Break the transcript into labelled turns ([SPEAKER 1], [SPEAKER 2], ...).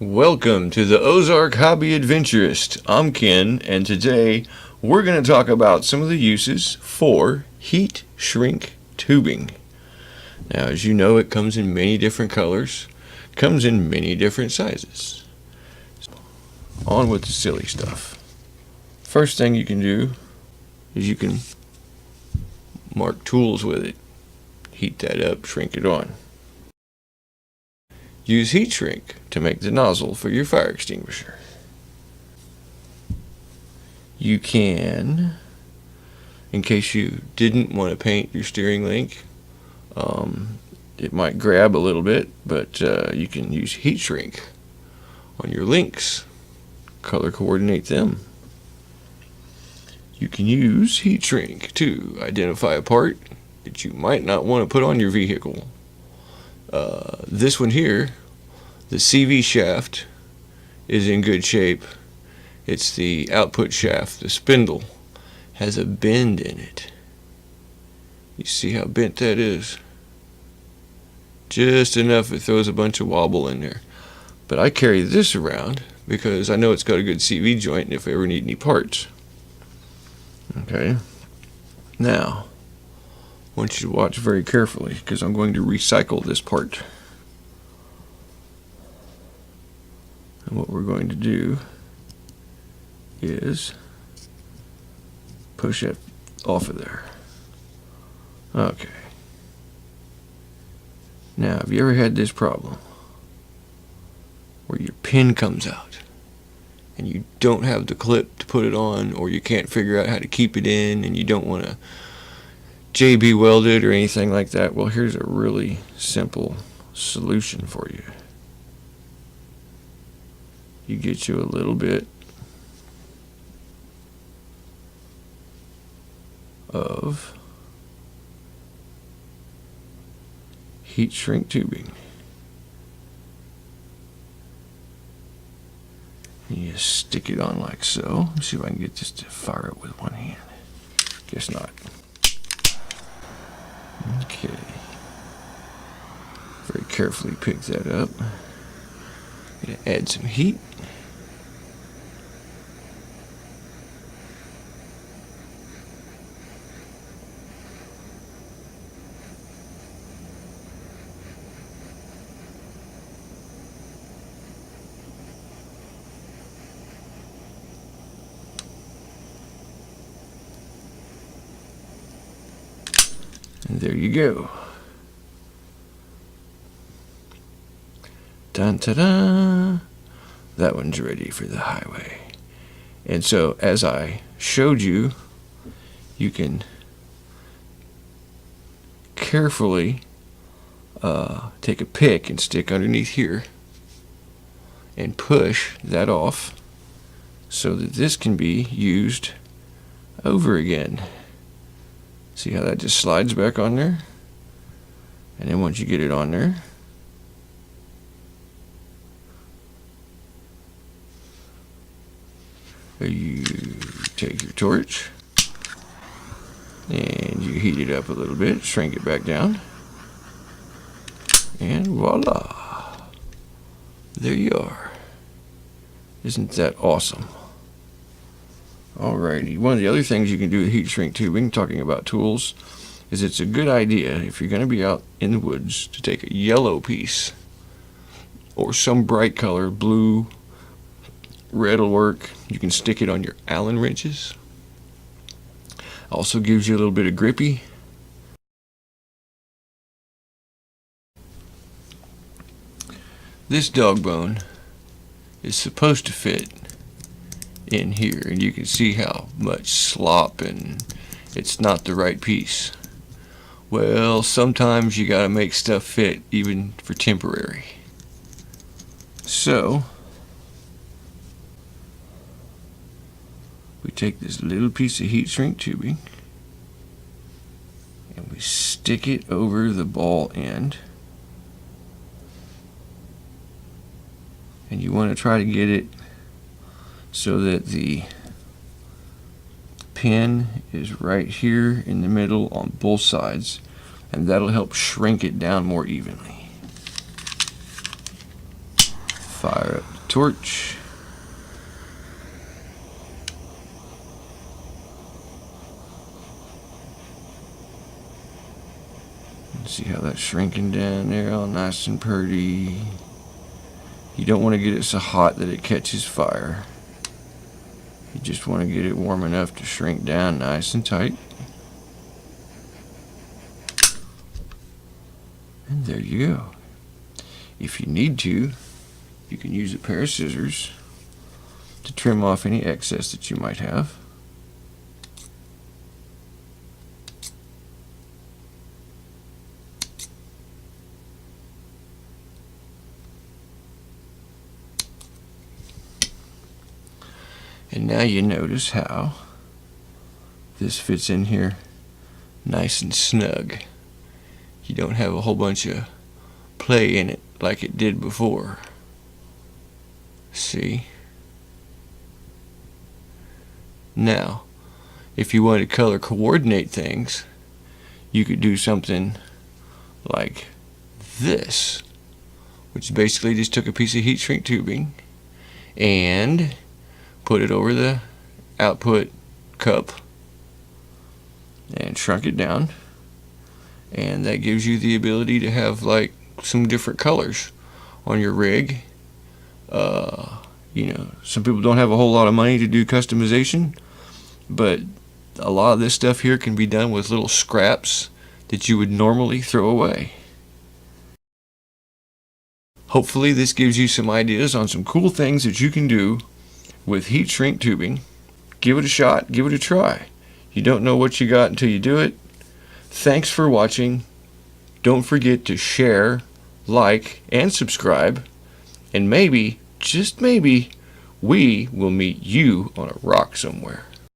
[SPEAKER 1] Welcome to the Ozark Hobby Adventurist. I'm Ken, and today we're going to talk about some of the uses for heat shrink tubing. Now, as you know, it comes in many different colors, comes in many different sizes. On with the silly stuff. First thing you can do is you can mark tools with it. Heat that up, shrink it on. Use heat shrink to make the nozzle for your fire extinguisher. You can, in case you didn't want to paint your steering link, it might grab a little bit, but you can use heat shrink on your links, color coordinate them. You can use heat shrink to identify a part that you might not want to put on your vehicle. This one here, the CV shaft, is in good shape. It's the output shaft. The spindle has a bend in it. You see how bent that is? Just enough it throws a bunch of wobble in there. But I carry this around because I know it's got a good CV joint and if I ever need any parts. Okay. Now, I want you to watch very carefully because I'm going to recycle this part. And what we're going to do is push it off of there. Okay. Now, have you ever had this problem where your pin comes out and you don't have the clip to put it on, or you can't figure out how to keep it in and you don't want to JB weld it or anything like that? Well, here's a really simple solution for you. You get you a little bit of heat shrink tubing. You stick it on like so. Let's see if I can get this to fire up with one hand. Guess not. Okay. Very carefully pick that up. Gonna add some heat. And there you go. Dun ta da! That one's ready for the highway. And so, as I showed you, you can carefully take a pick and stick underneath here and push that off so that this can be used over again. See how that just slides back on there? And then once you get it on there, you take your torch and you heat it up a little bit, shrink it back down, and voila, there you are. Isn't that awesome? Alrighty, one of the other things you can do with heat shrink tubing, talking about tools, is it's a good idea if you're going to be out in the woods to take a yellow piece or some bright color, blue, red will work. You can stick it on your Allen wrenches. Also gives you a little bit of grippy. This dog bone is supposed to fit in here, and you can see how much slop and it's not the right piece. Well, sometimes you gotta make stuff fit even for temporary. So we take this little piece of heat shrink tubing and we stick it over the ball end, and you want to try to get it so that the pin is right here in the middle on both sides, and that'll help shrink it down more evenly. Fire up the torch. See how that's shrinking down there, all nice and pretty. You don't want to get it so hot that it catches fire. You just want to get it warm enough to shrink down nice and tight. And there you go. If you need to, you can use a pair of scissors to trim off any excess that you might have. And now you notice how this fits in here nice and snug. You don't have a whole bunch of play in it like it did before. See? Now, if you want to color coordinate things, you could do something like this, which basically just took a piece of heat shrink tubing and put it over the output cup and shrunk it down, and that gives you the ability to have like some different colors on your rig. You know, some people don't have a whole lot of money to do customization, but a lot of this stuff here can be done with little scraps that you would normally throw away. Hopefully this gives you some ideas on some cool things that you can do with heat shrink tubing. Give it a shot, give it a try. You don't know what you got until you do it. Thanks for watching. Don't forget to share, like, and subscribe. And maybe, just maybe, we will meet you on a rock somewhere.